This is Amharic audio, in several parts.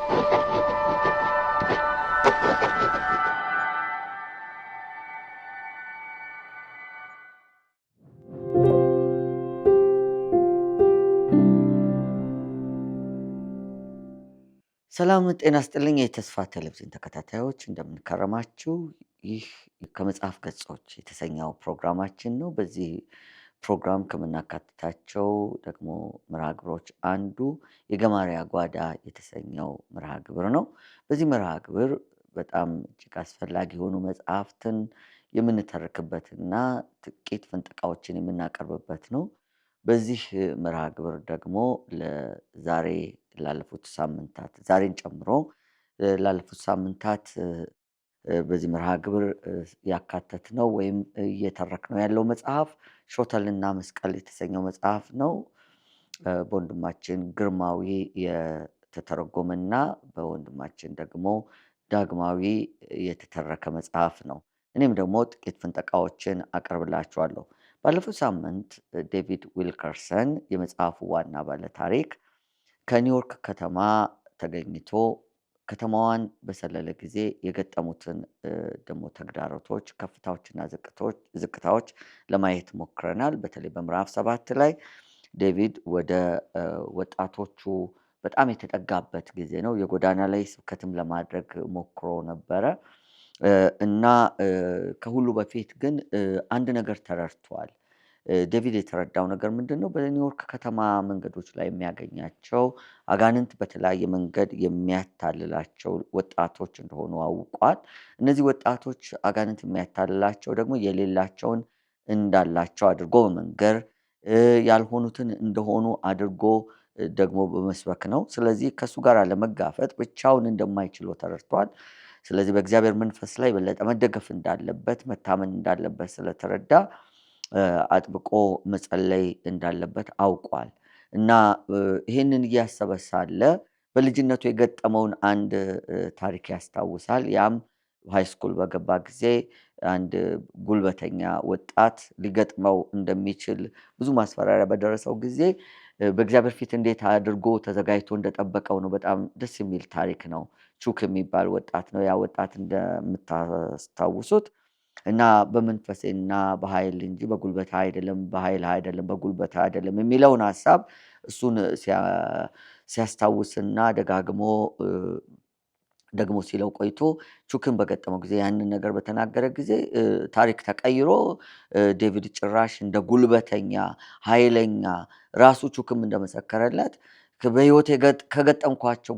ሰላም ጤና ይስጥልኝ የተስፋ ቴሌቪዥን ተከታታዮች እንደምን ከረማችሁ? ይህ ከመጽሐፍ ገጾች የተሰኘው ፕሮግራማችን ነው። በዚህ ፕሮግራም ከምናካትታቸው ደግሞ መርሃ ግብሮች አንዱ የገማርያ ጓዳ የተሰኘው መርሃ ግብር ነው። በዚህ መርሃ ግብር በጣም እጅግ አስፈላጊ የሆኑ መጽሐፍትን የምንተርክበትና ጥቂት ፍንጥቃዎችን የምናቀርብበት ነው። በዚህ መርሃ ግብር ደግሞ ለዛሬ ላለፉት ሳምንታት ዛሬን ጨምሮ ላለፉት ሳምንታት በዚህ መርሃ ግብር ያካተትነው ወይም እየተረክነው ያለው መጽሐፍ ሾተልና መስቀል የተሰኘው መጽሐፍ ነው። በወንድማችን ግርማዊ የተተረጎመና በወንድማችን ደግሞ ዳግማዊ የተተረከ መጽሐፍ ነው። እኔም ደግሞ ጥቂት ፍንጠቃዎችን አቀርብላችኋለሁ። ባለፈው ሳምንት ዴቪድ ዊልከርሰን የመጽሐፉ ዋና ባለታሪክ ከኒውዮርክ ከተማ ተገኝቶ ከተማዋን በሰለለ ጊዜ የገጠሙትን ደግሞ ተግዳሮቶች፣ ከፍታዎችና ዝቅታዎች ለማየት ሞክረናል። በተለይ በምዕራፍ 7 ላይ ዴቪድ ወደ ወጣቶቹ በጣም የተጠጋበት ጊዜ ነው። የጎዳና ላይ ስብከትም ለማድረግ ሞክሮ ነበረ እና ከሁሉ በፊት ግን አንድ ነገር ተረድቷል። ዴቪድ የተረዳው ነገር ምንድነው? በኒውዮርክ ከተማ መንገዶች ላይ የሚያገኛቸው አጋንንት በተለያየ መንገድ የሚያታልላቸው ወጣቶች እንደሆኑ አውቋል። እነዚህ ወጣቶች አጋንንት የሚያታልላቸው ደግሞ የሌላቸውን እንዳላቸው አድርጎ በመንገር ያልሆኑትን እንደሆኑ አድርጎ ደግሞ በመስበክ ነው። ስለዚህ ከእሱ ጋር ለመጋፈጥ ብቻውን እንደማይችለው ተረድቷል። ስለዚህ በእግዚአብሔር መንፈስ ላይ የበለጠ መደገፍ እንዳለበት መታመን እንዳለበት ስለተረዳ አጥብቆ መጸለይ እንዳለበት አውቋል። እና ይህንን እያሰበ ሳለ በልጅነቱ የገጠመውን አንድ ታሪክ ያስታውሳል። ያም ሃይስኩል በገባ ጊዜ አንድ ጉልበተኛ ወጣት ሊገጥመው እንደሚችል ብዙ ማስፈራሪያ በደረሰው ጊዜ በእግዚአብሔር ፊት እንዴት አድርጎ ተዘጋጅቶ እንደጠበቀው ነው። በጣም ደስ የሚል ታሪክ ነው። ቹክ የሚባል ወጣት ነው። ያ ወጣት እንደምታስታውሱት እና በመንፈሴና በኃይል እንጂ በጉልበት አይደለም፣ በኃይል አይደለም፣ በጉልበት አይደለም የሚለውን ሐሳብ እሱን ሲያስታውስና ደግሞ ሲለው ቆይቶ ቹክን በገጠመው ጊዜ ያንን ነገር በተናገረ ጊዜ ታሪክ ተቀይሮ ዴቪድ ጭራሽ እንደ ጉልበተኛ ኃይለኛ ራሱ ቹክም እንደመሰከረለት በሕይወቴ ከገጠምኳቸው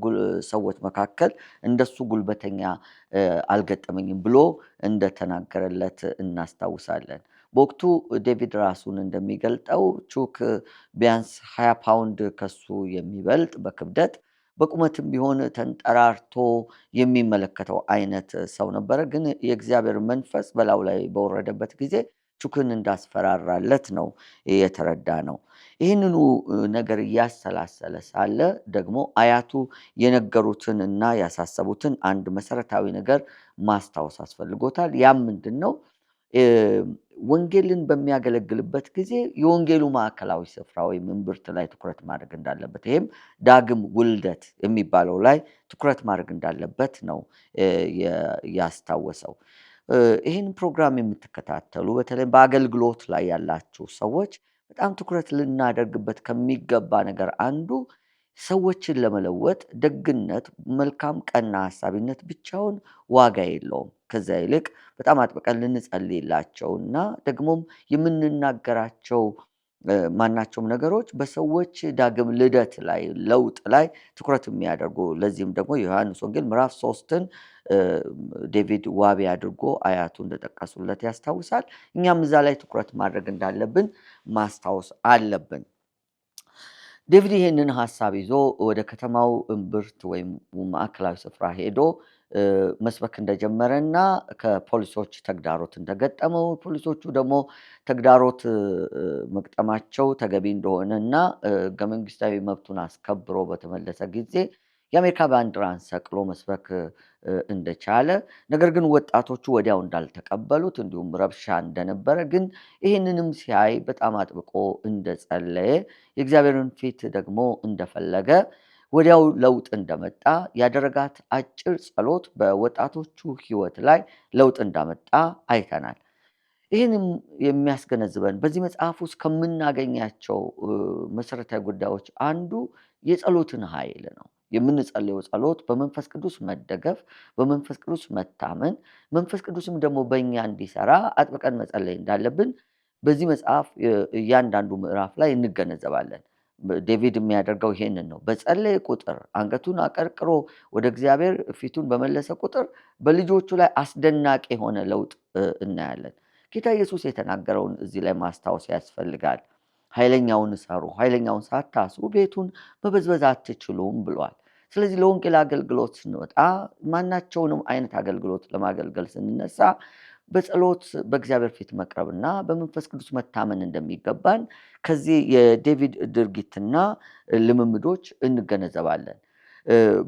ሰዎች መካከል እንደሱ ጉልበተኛ አልገጠመኝም ብሎ እንደተናገረለት እናስታውሳለን። በወቅቱ ዴቪድ ራሱን እንደሚገልጠው ቹክ ቢያንስ 20 ፓውንድ ከሱ የሚበልጥ በክብደት በቁመትም ቢሆን ተንጠራርቶ የሚመለከተው አይነት ሰው ነበረ። ግን የእግዚአብሔር መንፈስ በላዩ ላይ በወረደበት ጊዜ ቹክን እንዳስፈራራለት ነው የተረዳነው። ይህንኑ ነገር እያሰላሰለ ሳለ ደግሞ አያቱ የነገሩትን እና ያሳሰቡትን አንድ መሰረታዊ ነገር ማስታወስ አስፈልጎታል። ያም ምንድነው? ወንጌልን በሚያገለግልበት ጊዜ የወንጌሉ ማዕከላዊ ስፍራ ወይም እምብርት ላይ ትኩረት ማድረግ እንዳለበት፣ ይሄም ዳግም ውልደት የሚባለው ላይ ትኩረት ማድረግ እንዳለበት ነው ያስታወሰው። ይህን ፕሮግራም የምትከታተሉ በተለይ በአገልግሎት ላይ ያላችሁ ሰዎች በጣም ትኩረት ልናደርግበት ከሚገባ ነገር አንዱ ሰዎችን ለመለወጥ ደግነት፣ መልካም ቀና ሐሳቢነት ብቻውን ዋጋ የለውም። ከዛ ይልቅ በጣም አጥብቀን ልንጸልይላቸውና ደግሞም የምንናገራቸው ማናቸውም ነገሮች በሰዎች ዳግም ልደት ላይ ለውጥ ላይ ትኩረት የሚያደርጉ ለዚህም ደግሞ የዮሐንስ ወንጌል ምዕራፍ 3ን ዴቪድ ዋቢ አድርጎ አያቱ እንደጠቀሱለት ያስታውሳል። እኛም እዛ ላይ ትኩረት ማድረግ እንዳለብን ማስታወስ አለብን። ዴቪድ ይህንን ሐሳብ ይዞ ወደ ከተማው እምብርት ወይም ማዕከላዊ ስፍራ ሄዶ መስበክ እንደጀመረና ከፖሊሶች ተግዳሮት እንደገጠመው፣ ፖሊሶቹ ደግሞ ተግዳሮት መግጠማቸው ተገቢ እንደሆነና ሕገ መንግስታዊ መብቱን አስከብሮ በተመለሰ ጊዜ የአሜሪካ ባንዲራን ሰቅሎ መስበክ እንደቻለ፣ ነገር ግን ወጣቶቹ ወዲያው እንዳልተቀበሉት እንዲሁም ረብሻ እንደነበረ፣ ግን ይህንንም ሲያይ በጣም አጥብቆ እንደጸለየ የእግዚአብሔርን ፊት ደግሞ እንደፈለገ ወዲያው ለውጥ እንደመጣ ያደረጋት አጭር ጸሎት በወጣቶቹ ሕይወት ላይ ለውጥ እንዳመጣ አይተናል። ይህንም የሚያስገነዝበን በዚህ መጽሐፍ ውስጥ ከምናገኛቸው መሰረታዊ ጉዳዮች አንዱ የጸሎትን ኃይል ነው። የምንጸልየው ጸሎት በመንፈስ ቅዱስ መደገፍ፣ በመንፈስ ቅዱስ መታመን፣ መንፈስ ቅዱስም ደግሞ በእኛ እንዲሰራ አጥብቀን መጸለይ እንዳለብን በዚህ መጽሐፍ እያንዳንዱ ምዕራፍ ላይ እንገነዘባለን። ዴቪድ የሚያደርገው ይሄንን ነው። በጸለየ ቁጥር አንገቱን አቀርቅሮ ወደ እግዚአብሔር ፊቱን በመለሰ ቁጥር በልጆቹ ላይ አስደናቂ የሆነ ለውጥ እናያለን። ጌታ ኢየሱስ የተናገረውን እዚህ ላይ ማስታወስ ያስፈልጋል። ኃይለኛውን ሰሩ፣ ኃይለኛውን ሳታስሩ ቤቱን መበዝበዝ አትችሉም ብሏል። ስለዚህ ለወንጌል አገልግሎት ስንወጣ ማናቸውንም አይነት አገልግሎት ለማገልገል ስንነሳ በጸሎት በእግዚአብሔር ፊት መቅረብና በመንፈስ ቅዱስ መታመን እንደሚገባን ከዚህ የዴቪድ ድርጊትና ልምምዶች እንገነዘባለን።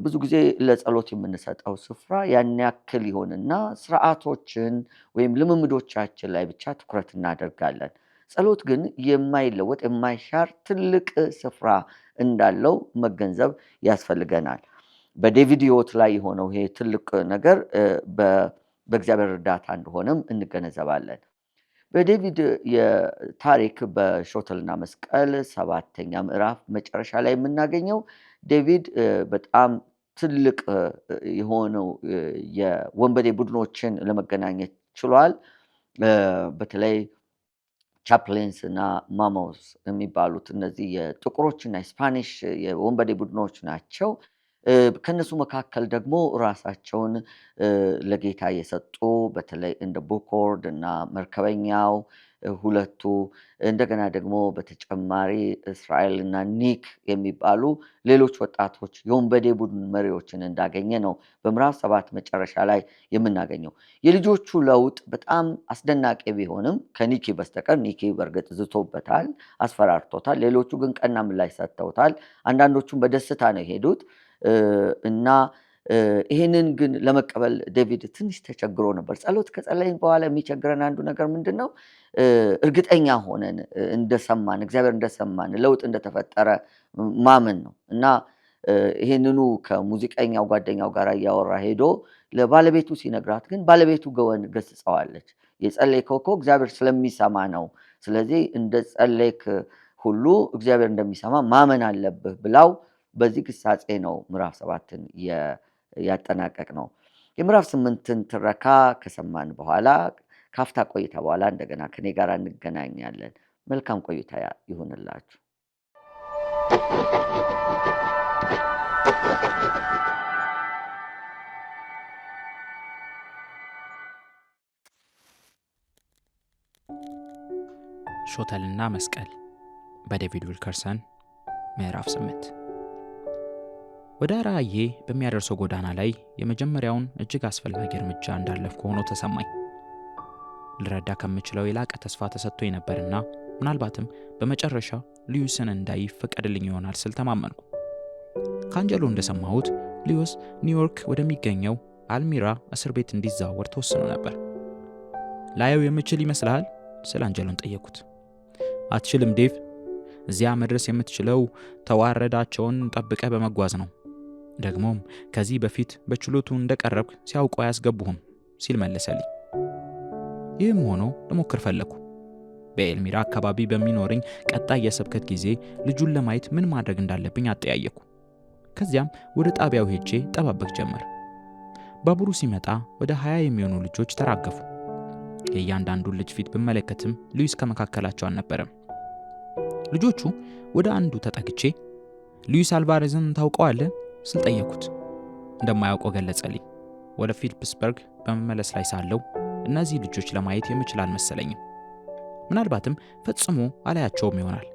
ብዙ ጊዜ ለጸሎት የምንሰጠው ስፍራ ያን ያክል ይሆንና ስርዓቶችን ወይም ልምምዶቻችን ላይ ብቻ ትኩረት እናደርጋለን። ጸሎት ግን የማይለወጥ የማይሻር ትልቅ ስፍራ እንዳለው መገንዘብ ያስፈልገናል። በዴቪድ ሕይወት ላይ የሆነው ይሄ ትልቅ ነገር በእግዚአብሔር እርዳታ እንደሆነም እንገነዘባለን። በዴቪድ የታሪክ በሾተልና መስቀል 7ኛ ምዕራፍ መጨረሻ ላይ የምናገኘው ዴቪድ በጣም ትልቅ የሆነው የወንበዴ ቡድኖችን ለመገናኘት ችሏል። በተለይ ቻፕሊንስ እና ማሞስ የሚባሉት እነዚህ የጥቁሮችና የስፓኒሽ የወንበዴ ቡድኖች ናቸው። ከነሱ መካከል ደግሞ ራሳቸውን ለጌታ የሰጡ በተለይ እንደ ቡኮርድ እና መርከበኛው ሁለቱ እንደገና ደግሞ በተጨማሪ እስራኤል እና ኒክ የሚባሉ ሌሎች ወጣቶች የወንበዴ ቡድን መሪዎችን እንዳገኘ ነው በምዕራፍ 7 መጨረሻ ላይ የምናገኘው። የልጆቹ ለውጥ በጣም አስደናቂ ቢሆንም ከኒኪ በስተቀር ኒኪ በእርግጥ ዝቶበታል፣ አስፈራርቶታል። ሌሎቹ ግን ቀና ምላሽ ሰጥተውታል። አንዳንዶቹም በደስታ ነው የሄዱት እና ይህንን ግን ለመቀበል ዴቪድ ትንሽ ተቸግሮ ነበር። ጸሎት ከጸለይን በኋላ የሚቸግረን አንዱ ነገር ምንድን ነው? እርግጠኛ ሆነን እንደሰማን እግዚአብሔር እንደሰማን ለውጥ እንደተፈጠረ ማመን ነው እና ይህንኑ ከሙዚቀኛው ጓደኛው ጋር እያወራ ሄዶ ለባለቤቱ ሲነግራት ግን ባለቤቱ ገስጸዋለች። የጸለይከው እኮ እግዚአብሔር ስለሚሰማ ነው። ስለዚህ እንደ ጸለይክ ሁሉ እግዚአብሔር እንደሚሰማ ማመን አለብህ ብላው በዚህ ግሳጼ ነው ምዕራፍ 7ን ያጠናቀቅ ነው። የምዕራፍ 8ን ትረካ ከሰማን በኋላ ካፍታ ቆይታ በኋላ እንደገና ከኔ ጋር እንገናኛለን። መልካም ቆይታ ይሁንላችሁ። ሾተልና መስቀል በዴቪድ ዊልከርሰን ምዕራፍ 8። ወደ ራእዬ በሚያደርሰው ጎዳና ላይ የመጀመሪያውን እጅግ አስፈላጊ እርምጃ እንዳለፍኩ ሆኖ ተሰማኝ። ልረዳ ከምችለው የላቀ ተስፋ ተሰጥቶኝ ነበርና ምናልባትም በመጨረሻ ሊዩስን እንዳይ ፈቀድልኝ ይሆናል ስል ተማመንኩ። ከአንጀሎ እንደሰማሁት ሊዩስ ኒውዮርክ ወደሚገኘው አልሚራ እስር ቤት እንዲዛወር ተወስኖ ነበር። ላየው የምችል ይመስልሃል ስል አንጀሎን ጠየቁት። አትችልም ዴቭ፣ እዚያ መድረስ የምትችለው ተዋረዳቸውን ጠብቀ በመጓዝ ነው። ደግሞም ከዚህ በፊት በችሎቱ እንደቀረብክ ሲያውቁ አያስገቡህም ሲል መለሰልኝ። ይህም ሆኖ ለሞክር ፈለኩ። በኤልሚራ አካባቢ በሚኖረኝ ቀጣይ የስብከት ጊዜ ልጁን ለማየት ምን ማድረግ እንዳለብኝ አጠያየኩ። ከዚያም ወደ ጣቢያው ሄጄ ጠባበቅ ጀመር። ባቡሩ ሲመጣ ወደ 20 የሚሆኑ ልጆች ተራገፉ። የእያንዳንዱን ልጅ ፊት ብመለከትም ሉዊስ ከመካከላቸው አልነበረም። ልጆቹ ወደ አንዱ ተጠግቼ ሉዊስ አልቫሬዝን ታውቀዋለህ ስል ጠየኩት። እንደማያውቀው ገለጸልኝ። ወደ ፊሊፕስበርግ በመመለስ ላይ ሳለው እነዚህ ልጆች ለማየት የምችል አልመሰለኝም። ምናልባትም ፈጽሞ አላያቸውም ይሆናል።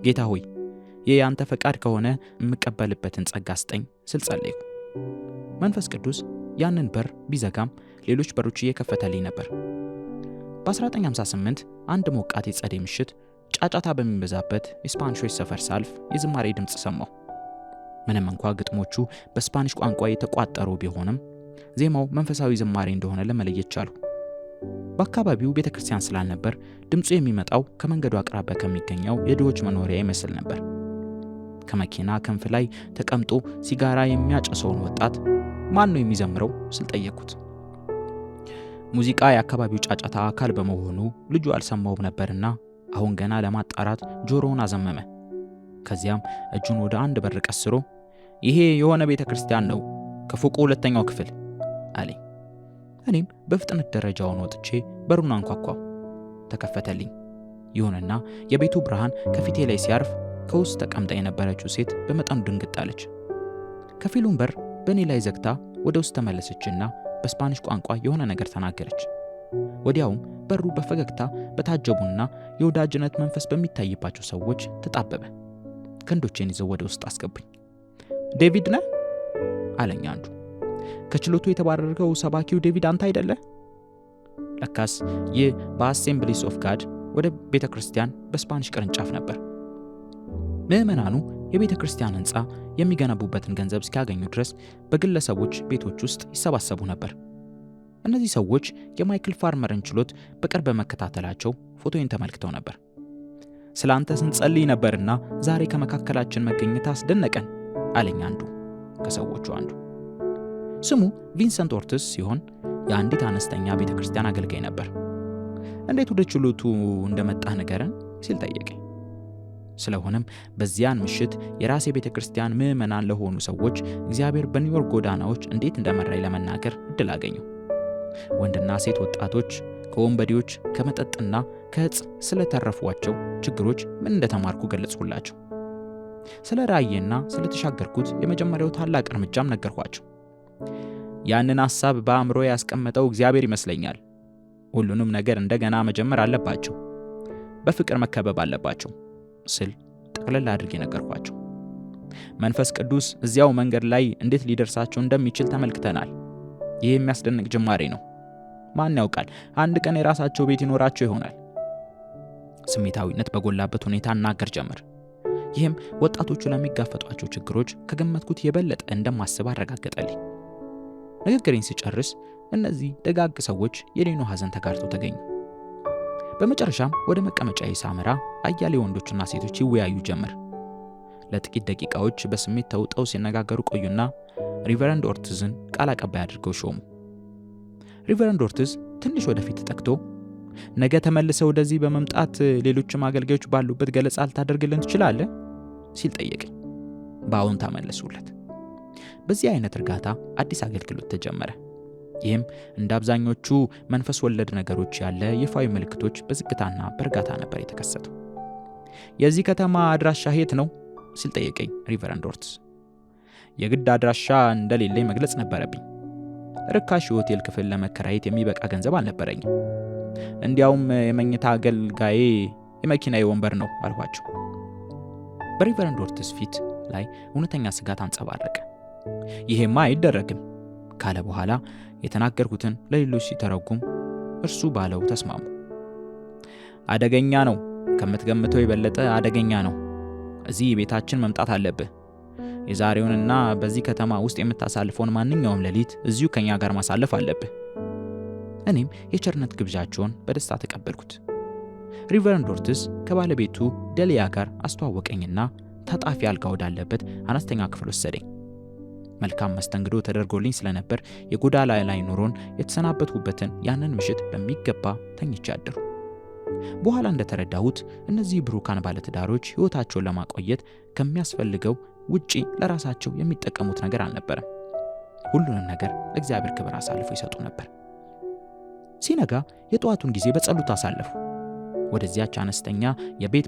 ጌታ ሆይ ይህ ያንተ ፈቃድ ከሆነ የምቀበልበትን ጸጋ ስጠኝ ስል ጸለይኩ። መንፈስ ቅዱስ ያንን በር ቢዘጋም ሌሎች በሮች እየከፈተልኝ ነበር። በ1958 አንድ ሞቃት የጸደይ ምሽት ጫጫታ በሚበዛበት የስፓኒሾች ሰፈር ሳልፍ የዝማሬ ድምፅ ሰማሁ። ምንም እንኳ ግጥሞቹ በስፓኒሽ ቋንቋ የተቋጠሩ ቢሆንም ዜማው መንፈሳዊ ዝማሬ እንደሆነ ለመለየት ቻሉ። በአካባቢው ቤተክርስቲያን ስላልነበር ድምፁ የሚመጣው ከመንገዱ አቅራቢያ ከሚገኘው የድሆች መኖሪያ ይመስል ነበር። ከመኪና ክንፍ ላይ ተቀምጦ ሲጋራ የሚያጨሰውን ወጣት ማን ነው የሚዘምረው ስል ጠየቅኩት። ሙዚቃ የአካባቢው ጫጫታ አካል በመሆኑ ልጁ አልሰማውም ነበርና አሁን ገና ለማጣራት ጆሮውን አዘመመ። ከዚያም እጁን ወደ አንድ በር ቀስሮ ይሄ የሆነ ቤተ ክርስቲያን ነው ከፎቁ 2ኛው ክፍል አለኝ። እኔም በፍጥነት ደረጃውን ወጥቼ በሩን አንኳኳው። ተከፈተልኝ። ይሁንና የቤቱ ብርሃን ከፊቴ ላይ ሲያርፍ ከውስጥ ተቀምጣ የነበረችው ሴት በመጠኑ ድንግጥ አለች። ከፊሉን በር በእኔ ላይ ዘግታ ወደ ውስጥ ተመለሰችና በስፓኒሽ ቋንቋ የሆነ ነገር ተናገረች። ወዲያውም በሩ በፈገግታ በታጀቡና የወዳጅነት መንፈስ በሚታይባቸው ሰዎች ተጣበበ። ክንዶቼን ይዘው ወደ ውስጥ አስገቡኝ። ዴቪድ ነህ አለኝ አንዱ። ከችሎቱ የተባረርከው ሰባኪው ዴቪድ አንተ አይደለ? ለካስ ይህ በአሴምብሊስ ኦፍ ጋድ ወደ ቤተ ክርስቲያን በስፓኒሽ ቅርንጫፍ ነበር። ምዕመናኑ የቤተ ክርስቲያን ህንፃ የሚገነቡበትን ገንዘብ እስኪያገኙ ድረስ በግለሰቦች ቤቶች ውስጥ ይሰባሰቡ ነበር። እነዚህ ሰዎች የማይክል ፋርመርን ችሎት በቅርብ በመከታተላቸው ፎቶዬን ተመልክተው ነበር። ስለ አንተ ስንጸልይ ነበርና ዛሬ ከመካከላችን መገኘት አስደነቀን አለኝ አንዱ ከሰዎቹ አንዱ። ስሙ ቪንሰንት ኦርትስ ሲሆን የአንዲት አነስተኛ ቤተ ክርስቲያን አገልጋይ ነበር። እንዴት ወደ ችሎቱ እንደመጣህ ንገረን ሲል ጠየቀኝ። ስለሆነም በዚያን ምሽት የራሴ ቤተ ክርስቲያን ምዕመናን ለሆኑ ሰዎች እግዚአብሔር በኒውዮርክ ጎዳናዎች እንዴት እንደመራኝ ለመናገር እድል አገኘው። ወንድና ሴት ወጣቶች ከወንበዴዎች ከመጠጥና ከዕፅ ስለተረፏቸው ችግሮች ምን እንደተማርኩ ገለጽኩላቸው። ስለ ራእዬና ስለተሻገርኩት የመጀመሪያው ታላቅ እርምጃም ነገርኳቸው። ያንን ሐሳብ በአእምሮ ያስቀመጠው እግዚአብሔር ይመስለኛል። ሁሉንም ነገር እንደገና መጀመር አለባቸው፣ በፍቅር መከበብ አለባቸው ስል ጠቅለል አድርጌ ነገርኳቸው። መንፈስ ቅዱስ እዚያው መንገድ ላይ እንዴት ሊደርሳቸው እንደሚችል ተመልክተናል። ይህ የሚያስደንቅ ጅማሬ ነው። ማን ያውቃል፣ አንድ ቀን የራሳቸው ቤት ይኖራቸው ይሆናል። ስሜታዊነት በጎላበት ሁኔታ እናገር ጀመር። ይህም ወጣቶቹ ለሚጋፈጧቸው ችግሮች ከገመትኩት የበለጠ እንደማስብ አረጋገጠልኝ። ንግግሬን ሲጨርስ እነዚህ ደጋግ ሰዎች የኔኑ ሐዘን ተጋርተው ተገኙ። በመጨረሻም ወደ መቀመጫዬ ሳመራ አያሌ ወንዶችና ሴቶች ይወያዩ ጀመር። ለጥቂት ደቂቃዎች በስሜት ተውጠው ሲነጋገሩ ቆዩና ሪቨረንድ ኦርትዝን ቃል አቀባይ አድርገው ሾሙ። ሪቨረንድ ኦርትዝ ትንሽ ወደፊት ተጠግቶ ነገ ተመልሰው ወደዚህ በመምጣት ሌሎችም አገልጋዮች ባሉበት ገለጻ ልታደርግልን ትችላለህ ሲል ጠየቀኝ። በአዎንታ መለሱለት። በዚህ አይነት እርጋታ አዲስ አገልግሎት ተጀመረ። ይህም እንደ አብዛኞቹ መንፈስ ወለድ ነገሮች ያለ ይፋዊ ምልክቶች በዝግታና በእርጋታ ነበር የተከሰተው። የዚህ ከተማ አድራሻ የት ነው ሲል ጠየቀኝ ሪቨረንድ ኦርትዝ። የግድ አድራሻ እንደሌለኝ መግለጽ ነበረብኝ። ርካሽ የሆቴል ክፍል ለመከራየት የሚበቃ ገንዘብ አልነበረኝም። እንዲያውም የመኝታ አገልጋዬ የመኪናዬ ወንበር ነው አልኳቸው። በሪቨረንድ ኦርትዝ ፊት ላይ እውነተኛ ስጋት አንጸባረቀ። ይሄማ አይደረግም ካለ በኋላ የተናገርኩትን ለሌሎች ሲተረጉም እርሱ ባለው ተስማሙ። አደገኛ ነው፣ ከምትገምተው የበለጠ አደገኛ ነው። እዚህ ቤታችን መምጣት አለብህ። የዛሬውንና በዚህ ከተማ ውስጥ የምታሳልፈውን ማንኛውም ሌሊት እዚሁ ከኛ ጋር ማሳለፍ አለብህ። እኔም የቸርነት ግብዣቸውን በደስታ ተቀበልኩት። ሪቨረንድ ኦርትዝ ከባለቤቱ ደሊያ ጋር አስተዋወቀኝና ታጣፊ አልጋ ወዳለበት አነስተኛ ክፍል ወሰደኝ። መልካም መስተንግዶ ተደርጎልኝ ስለነበር የጎዳና ላይ ኑሮን የተሰናበትኩበትን ያንን ምሽት በሚገባ ተኝቼ አደሩ። በኋላ እንደተረዳሁት እነዚህ ብሩካን ባለትዳሮች ሕይወታቸውን ለማቆየት ከሚያስፈልገው ውጪ ለራሳቸው የሚጠቀሙት ነገር አልነበረም። ሁሉንም ነገር ለእግዚአብሔር ክብር አሳልፈው ይሰጡ ነበር። ሲነጋ የጠዋቱን ጊዜ በጸሎት አሳለፉ። ወደዚያች አነስተኛ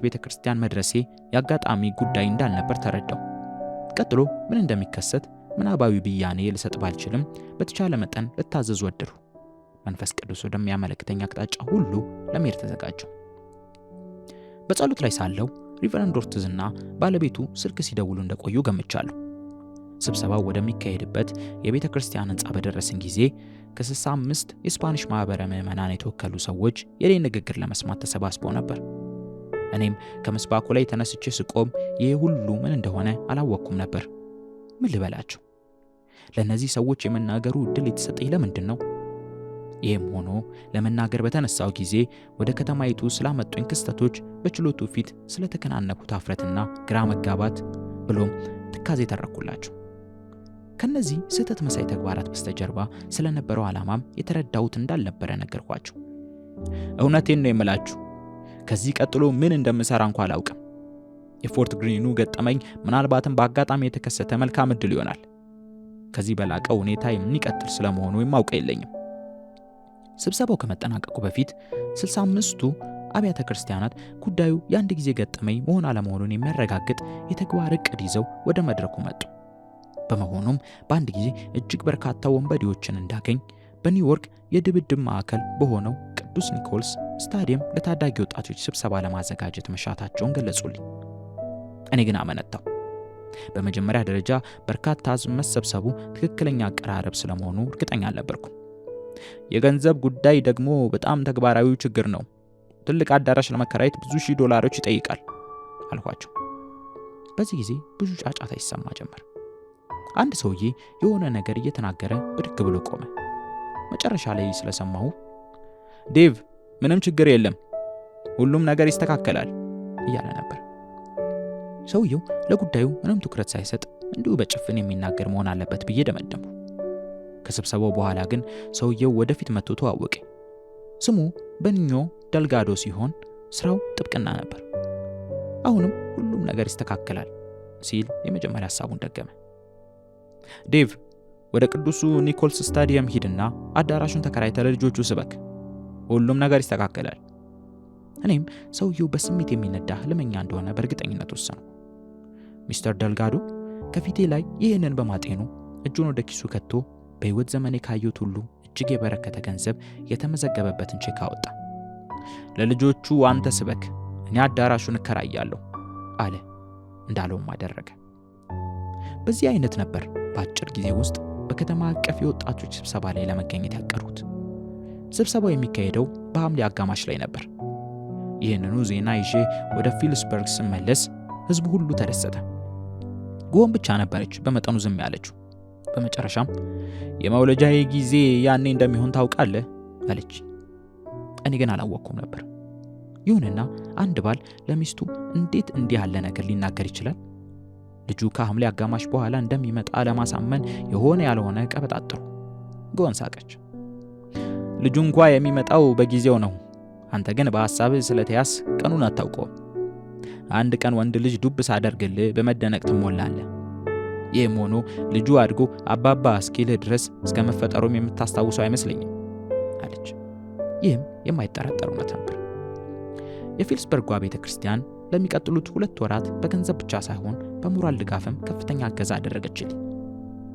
ቤተ ክርስቲያን መድረሴ የአጋጣሚ ጉዳይ እንዳልነበር ተረዳው። ቀጥሎ ምን እንደሚከሰት ምናባዊ ብያኔ ልሰጥ ባልችልም በተቻለ መጠን ልታዘዝ ወደድሁ። መንፈስ ቅዱስ ወደሚያመለክተኝ አቅጣጫ ሁሉ ለመሄድ ተዘጋጀሁ። በጸሎት ላይ ሳለሁ ሪቨረንድ ኦርትዝና ባለቤቱ ስልክ ሲደውሉ እንደቆዩ ገምቻለሁ። ስብሰባው ወደሚካሄድበት የቤተ ክርስቲያን ህንፃ በደረስን ጊዜ ከ65 የስፓኒሽ ማህበረ ምዕመናን የተወከሉ ሰዎች የኔን ንግግር ለመስማት ተሰባስበው ነበር። እኔም ከምስባኩ ላይ ተነስቼ ስቆም ይህ ሁሉ ምን እንደሆነ አላወቅኩም ነበር። ምን ልበላቸው? ለእነዚህ ሰዎች የመናገሩ እድል የተሰጠኝ ለምንድን ነው? ይህም ሆኖ ለመናገር በተነሳው ጊዜ ወደ ከተማይቱ ስላመጡኝ ክስተቶች፣ በችሎቱ ፊት ስለተከናነቡት አፍረትና ግራ መጋባት፣ ብሎም ትካዜ ተረኩላቸው። ከነዚህ ስህተት መሳይ ተግባራት በስተጀርባ ስለነበረው ዓላማም የተረዳሁት እንዳልነበረ ነገርኳቸው። እውነቴን ነው የምላችሁ፣ ከዚህ ቀጥሎ ምን እንደምሰራ እንኳን አላውቅም። የፎርት ግሪኑ ገጠመኝ ምናልባትም በአጋጣሚ የተከሰተ መልካም ዕድል ይሆናል። ከዚህ በላቀ ሁኔታ የሚቀጥል ስለመሆኑ የማውቀው የለኝም። ስብሰባው ከመጠናቀቁ በፊት 65ቱ አብያተ ክርስቲያናት ጉዳዩ የአንድ ጊዜ ገጠመኝ መሆን አለመሆኑን የሚያረጋግጥ የተግባር ዕቅድ ይዘው ወደ መድረኩ መጡ። በመሆኑም በአንድ ጊዜ እጅግ በርካታ ወንበዴዎችን እንዳገኝ በኒውዮርክ የድብድብ ማዕከል በሆነው ቅዱስ ኒኮልስ ስታዲየም ለታዳጊ ወጣቶች ስብሰባ ለማዘጋጀት መሻታቸውን ገለጹልኝ። እኔ ግን አመነታው። በመጀመሪያ ደረጃ በርካታ ሕዝብ መሰብሰቡ ትክክለኛ አቀራረብ ስለመሆኑ እርግጠኛ አልነበርኩም። የገንዘብ ጉዳይ ደግሞ በጣም ተግባራዊ ችግር ነው። ትልቅ አዳራሽ ለመከራየት ብዙ ሺህ ዶላሮች ይጠይቃል አልኳቸው። በዚህ ጊዜ ብዙ ጫጫታ ይሰማ ጀመር። አንድ ሰውዬ የሆነ ነገር እየተናገረ ብድግ ብሎ ቆመ። መጨረሻ ላይ ስለሰማሁ ዴቭ፣ ምንም ችግር የለም፣ ሁሉም ነገር ይስተካከላል እያለ ነበር። ሰውየው ለጉዳዩ ምንም ትኩረት ሳይሰጥ እንዲሁ በጭፍን የሚናገር መሆን አለበት ብዬ ደመደምኩ። ከስብሰባው በኋላ ግን ሰውየው ወደፊት መጥቶ ተዋወቀ። ስሙ በኒኞ ደልጋዶ ሲሆን ስራው ጥብቅና ነበር። አሁንም ሁሉም ነገር ይስተካከላል ሲል የመጀመሪያ ሐሳቡን ደገመ። ዴቭ፣ ወደ ቅዱሱ ኒኮልስ ስታዲየም ሂድና አዳራሹን ተከራይተህ ለልጆቹ ስበክ፣ ሁሉም ነገር ይስተካከላል። እኔም ሰውየው በስሜት የሚነዳ ህልመኛ እንደሆነ በእርግጠኝነት ወሰንኩ። ሚስተር ደልጋዶ ከፊቴ ላይ ይህንን በማጤኑ እጁን ወደ ኪሱ ከቶ በህይወት ዘመኔ ካየሁት ሁሉ እጅግ የበረከተ ገንዘብ የተመዘገበበትን ቼክ አወጣ። ለልጆቹ አንተ ስበክ፣ እኔ አዳራሹን እከራያለሁ አለ። እንዳለውም አደረገ። በዚህ አይነት ነበር በአጭር ጊዜ ውስጥ በከተማ አቀፍ የወጣቶች ስብሰባ ላይ ለመገኘት ያቀሩት። ስብሰባው የሚካሄደው በሐምሌ አጋማሽ ላይ ነበር። ይህንኑ ዜና ይዤ ወደ ፊልስበርግ ስመለስ ህዝቡ ሁሉ ተደሰተ። ጎን ብቻ ነበረች በመጠኑ ዝም ያለችው። በመጨረሻም የመውለጃዬ ጊዜ ያኔ እንደሚሆን ታውቃለህ አለች። እኔ ግን አላወቅኩም ነበር። ይሁንና አንድ ባል ለሚስቱ እንዴት እንዲህ ያለ ነገር ሊናገር ይችላል? ልጁ ከሐምሌ አጋማሽ በኋላ እንደሚመጣ ለማሳመን የሆነ ያልሆነ ቀበጣጠሩ። ጎን ሳቀች። ልጁ እንኳ የሚመጣው በጊዜው ነው። አንተ ግን በሐሳብህ ስለተያዝ ቀኑን አታውቀውም። አንድ ቀን ወንድ ልጅ ዱብ ሳደርግልህ በመደነቅ ትሞላለህ። ይህም ሆኖ ልጁ አድጎ አባባ እስኪልህ ድረስ እስከ መፈጠሩም የምታስታውሰው አይመስለኝም አለች። ይህም የማይጠረጠር እውነት ነበር። የፊልስበርጓ ቤተ ክርስቲያን ለሚቀጥሉት 2 ወራት በገንዘብ ብቻ ሳይሆን በሞራል ድጋፍም ከፍተኛ እገዛ አደረገችልኝ።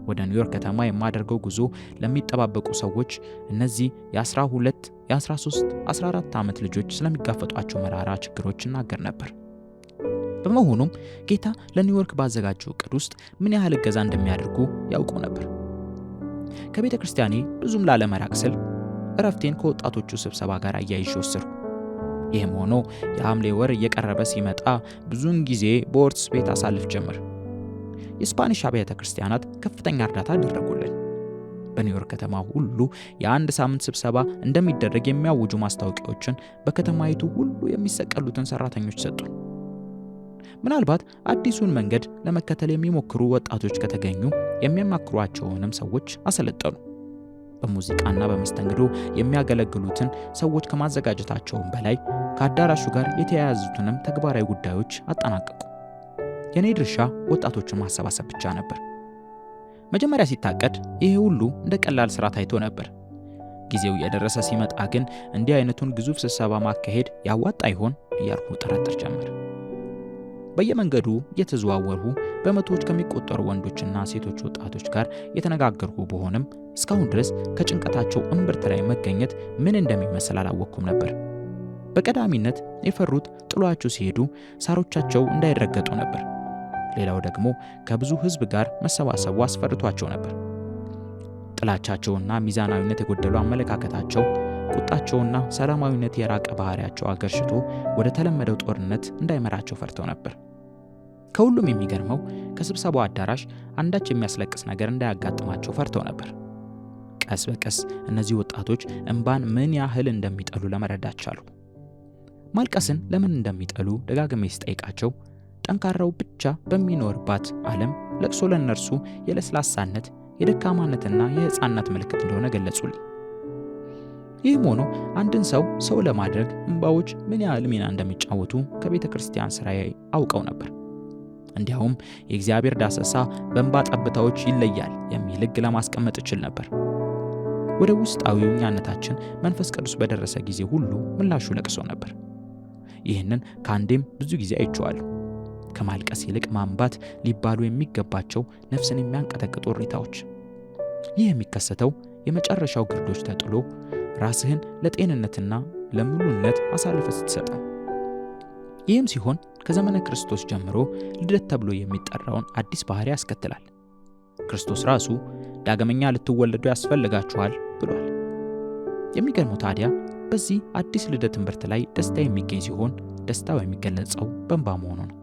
ወደ ኒውዮርክ ከተማ የማደርገው ጉዞ ለሚጠባበቁ ሰዎች እነዚህ የ12፣ የ13፣ 14 ዓመት ልጆች ስለሚጋፈጧቸው መራራ ችግሮች እናገር ነበር። በመሆኑም ጌታ ለኒውዮርክ ባዘጋጀው ዕቅድ ውስጥ ምን ያህል እገዛ እንደሚያደርጉ ያውቁ ነበር። ከቤተ ክርስቲያኔ ብዙም ላለመራቅ ስል እረፍቴን ከወጣቶቹ ስብሰባ ጋር አያይዤ ወሰድኩ። ይህም ሆኖ የሐምሌ ወር እየቀረበ ሲመጣ ብዙውን ጊዜ በወርትስ ቤት አሳልፍ ጀመር። የስፓኒሽ አብያተ ክርስቲያናት ከፍተኛ እርዳታ አደረጉልን። በኒውዮርክ ከተማ ሁሉ የአንድ ሳምንት ስብሰባ እንደሚደረግ የሚያውጁ ማስታወቂያዎችን በከተማይቱ ሁሉ የሚሰቀሉትን ሰራተኞች ሰጡ። ምናልባት አዲሱን መንገድ ለመከተል የሚሞክሩ ወጣቶች ከተገኙ የሚያማክሯቸውንም ሰዎች አሰለጠኑ። በሙዚቃና በመስተንግዶ የሚያገለግሉትን ሰዎች ከማዘጋጀታቸውም በላይ ከአዳራሹ ጋር የተያያዙትንም ተግባራዊ ጉዳዮች አጠናቀቁ። የኔ ድርሻ ወጣቶችን ማሰባሰብ ብቻ ነበር። መጀመሪያ ሲታቀድ ይሄ ሁሉ እንደ ቀላል ስራ ታይቶ ነበር። ጊዜው የደረሰ ሲመጣ ግን እንዲህ አይነቱን ግዙፍ ስብሰባ ማካሄድ ያዋጣ ይሆን እያልኩ ጠረጥር ጀመር። በየመንገዱ እየተዘዋወሩ በመቶዎች ከሚቆጠሩ ወንዶችና ሴቶች ወጣቶች ጋር የተነጋገርኩ በሆነም እስካሁን ድረስ ከጭንቀታቸው እምብርት ላይ መገኘት ምን እንደሚመስል አላወቅኩም ነበር። በቀዳሚነት የፈሩት ጥሏቸው ሲሄዱ ሳሮቻቸው እንዳይረገጡ ነበር። ሌላው ደግሞ ከብዙ ሕዝብ ጋር መሰባሰቡ አስፈርቷቸው ነበር። ጥላቻቸውና ሚዛናዊነት የጎደሉ አመለካከታቸው፣ ቁጣቸውና ሰላማዊነት የራቀ ባህሪያቸው አገርሽቶ ወደ ተለመደው ጦርነት እንዳይመራቸው ፈርተው ነበር። ከሁሉም የሚገርመው ከስብሰባው አዳራሽ አንዳች የሚያስለቅስ ነገር እንዳያጋጥማቸው ፈርተው ነበር። ቀስ በቀስ እነዚህ ወጣቶች እንባን ምን ያህል እንደሚጠሉ ለመረዳት ቻሉ። ማልቀስን ለምን እንደሚጠሉ ደጋግሜ ስጠይቃቸው ጠንካራው ብቻ በሚኖርባት ዓለም ለቅሶ ለእነርሱ የለስላሳነት፣ የደካማነትና የሕፃንነት ምልክት እንደሆነ ገለጹልኝ። ይህም ሆኖ አንድን ሰው ለማድረግ እንባዎች ምን ያህል ሚና እንደሚጫወቱ ከቤተ ክርስቲያን ስራዬ አውቀው ነበር። እንዲያውም የእግዚአብሔር ዳሰሳ በእንባ ጠብታዎች ይለያል የሚል ሕግ ለማስቀመጥ እችል ነበር። ወደ ውስጣዊው እኛነታችን መንፈስ ቅዱስ በደረሰ ጊዜ ሁሉ ምላሹ ለቅሶ ነበር። ይህንን ከአንዴም ብዙ ጊዜ አይቼዋለሁ። ከማልቀስ ይልቅ ማንባት ሊባሉ የሚገባቸው ነፍስን የሚያንቀጠቅጡ እሪታዎች። ይህ የሚከሰተው የመጨረሻው ግርዶች ተጥሎ ራስህን ለጤንነትና ለሙሉነት አሳልፈ ስትሰጥ ነው። ይህም ሲሆን ከዘመነ ክርስቶስ ጀምሮ ልደት ተብሎ የሚጠራውን አዲስ ባህሪ ያስከትላል። ክርስቶስ ራሱ ዳግመኛ ልትወለዱ ያስፈልጋችኋል ብሏል። የሚገርመው ታዲያ በዚህ አዲስ ልደት ትምህርት ላይ ደስታ የሚገኝ ሲሆን ደስታው የሚገለጸው በእንባ መሆኑ ነው።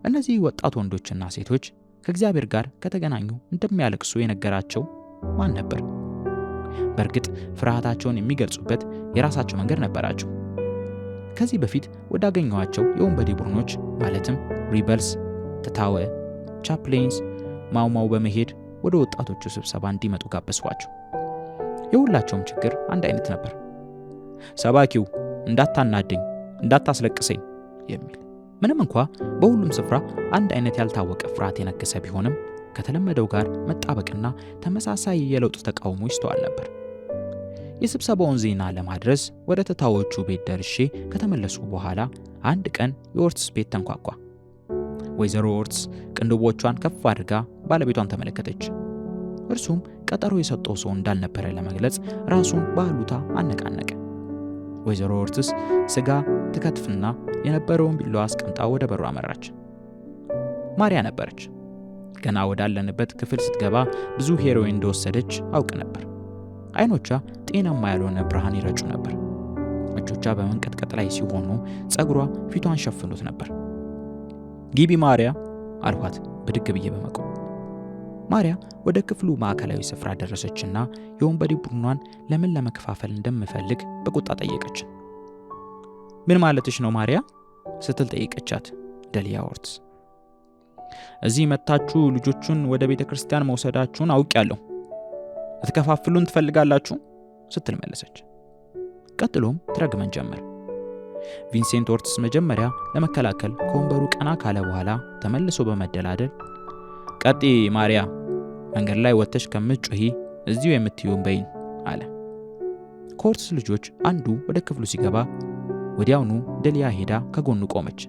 እነዚህ ወጣት ወንዶችና ሴቶች ከእግዚአብሔር ጋር ከተገናኙ እንደሚያለቅሱ የነገራቸው ማን ነበር? በእርግጥ ፍርሃታቸውን የሚገልጹበት የራሳቸው መንገድ ነበራቸው። ከዚህ በፊት ወዳገኘኋቸው የወንበዴ ቡድኖች ማለትም ሪበልስ፣ ተታወ፣ ቻፕሌንስ፣ ማውማው በመሄድ ወደ ወጣቶቹ ስብሰባ እንዲመጡ ጋበዝኳቸው። የሁላቸውም ችግር አንድ አይነት ነበር። ሰባኪው እንዳታናደኝ፣ እንዳታስለቅሰኝ የሚል። ምንም እንኳ በሁሉም ስፍራ አንድ አይነት ያልታወቀ ፍርሃት የነገሰ ቢሆንም ከተለመደው ጋር መጣበቅና ተመሳሳይ የለውጥ ተቃውሞ ይስተዋል ነበር። የስብሰባውን ዜና ለማድረስ ወደ ተታዎቹ ቤት ደርሼ ከተመለሱ በኋላ አንድ ቀን የኦርትስ ቤት ተንኳኳ። ወይዘሮ ኦርትስ ቅንድቦቿን ከፍ አድርጋ ባለቤቷን ተመለከተች። እርሱም ቀጠሮ የሰጠው ሰው እንዳልነበረ ለመግለጽ ራሱን በአሉታ አነቃነቀ። ወይዘሮ ኦርትስ ስጋ ትከትፍና የነበረውን ቢላዋ አስቀምጣ ወደ በሩ አመራች። ማርያ ነበረች። ገና ወዳለንበት ክፍል ስትገባ ብዙ ሄሮይን እንደወሰደች አውቅ ነበር። አይኖቿ ጤናማ ያልሆነ ብርሃን ይረጩ ነበር። እጆቿ በመንቀጥቀጥ ላይ ሲሆኑ ጸጉሯ ፊቷን ሸፍኖት ነበር። ግቢ ማርያ አልኋት ብድግ ብዬ በመቆም። ማርያ ወደ ክፍሉ ማዕከላዊ ስፍራ ደረሰችና የወንበዴ ቡድኗን ለምን ለመከፋፈል እንደምፈልግ በቁጣ ጠየቀች። ምን ማለትሽ ነው ማርያ ስትል ጠየቀቻት ደሊያ ኦርትስ። እዚህ መታችሁ ልጆቹን ወደ ቤተ ክርስቲያን መውሰዳችሁን አውቄያለሁ። ልትከፋፍሉን ትፈልጋላችሁ ስትል መለሰች። ቀጥሎም ትረግመን ጀመር። ቪንሴንት ኦርትስ መጀመሪያ ለመከላከል ከወንበሩ ቀና ካለ በኋላ ተመልሶ በመደላደል ቀጤ ማርያ፣ መንገድ ላይ ወጥተሽ ከምትጮሂ እዚሁ የምትዩን በይን አለ። ከኦርትስ ልጆች አንዱ ወደ ክፍሉ ሲገባ ወዲያውኑ ደሊያ ሄዳ ከጎኑ ቆመች።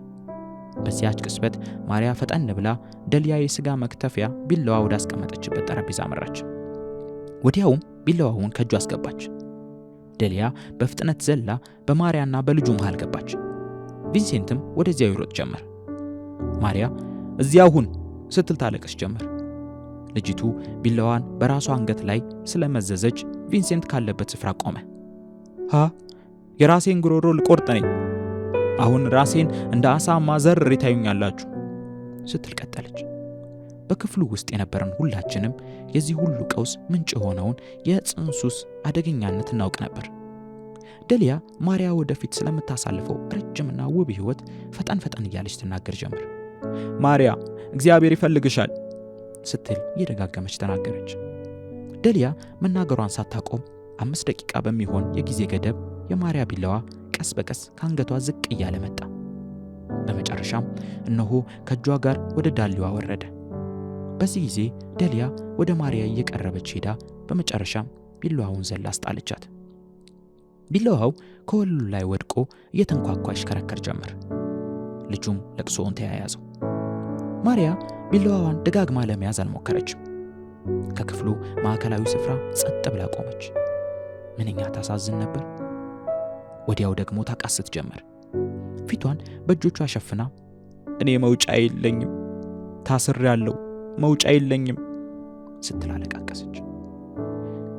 በዚያች ቅጽበት ማርያ ፈጠን ብላ ደሊያ የስጋ መክተፊያ ቢላዋ ወደ አስቀመጠችበት ጠረጴዛ አመራች። ወዲያውም ቢላዋውን ከእጁ አስገባች። ደሊያ በፍጥነት ዘላ በማርያና በልጁ መሃል ገባች። ቪንሴንትም ወደዚያው ይሮጥ ጀመር። ማርያ እዚያው ሁን ስትል ታለቅስ ጀመር። ልጅቱ ቢላዋን በራሷ አንገት ላይ ስለመዘዘች ቪንሴንት ካለበት ስፍራ ቆመ። የራሴን ጉሮሮ ልቆርጥ ነኝ። አሁን ራሴን እንደ አሳማ ዘር ታዩኛላችሁ ስትል ቀጠለች። በክፍሉ ውስጥ የነበረን ሁላችንም የዚህ ሁሉ ቀውስ ምንጭ የሆነውን የጽንሱስ አደገኛነት እናውቅ ነበር። ደሊያ ማርያ ወደፊት ስለምታሳልፈው ረጅምና ውብ ሕይወት ፈጠን እያለች ትናገር ጀመር። ማርያ እግዚአብሔር ይፈልግሻል ስትል እየደጋገመች ተናገረች። ደሊያ መናገሯን ሳታቆም 5 ደቂቃ በሚሆን የጊዜ ገደብ የማርያ ቢላዋ ቀስ በቀስ ከአንገቷ ዝቅ እያለ መጣ። በመጨረሻም እነሆ ከእጇ ጋር ወደ ዳሌዋ ወረደ። በዚህ ጊዜ ደሊያ ወደ ማርያ እየቀረበች ሄዳ በመጨረሻም ቢላዋውን ዘላ አስጣለቻት። ቢላዋው ከወለሉ ላይ ወድቆ እየተንኳኳ ይሽከረከር ጀመር። ልጁም ለቅሶውን ተያያዘው። ማርያ ቢላዋዋን ደጋግማ ለመያዝ አልሞከረችም። ከክፍሉ ማዕከላዊ ስፍራ ጸጥ ብላ ቆመች። ምንኛ ታሳዝን ነበር። ወዲያው ደግሞ ታቃስት ጀመር። ፊቷን በእጆቿ ሸፍና እኔ መውጫ የለኝም፣ ታስሬያለሁ፣ መውጫ የለኝም ስትል አለቃቀሰች።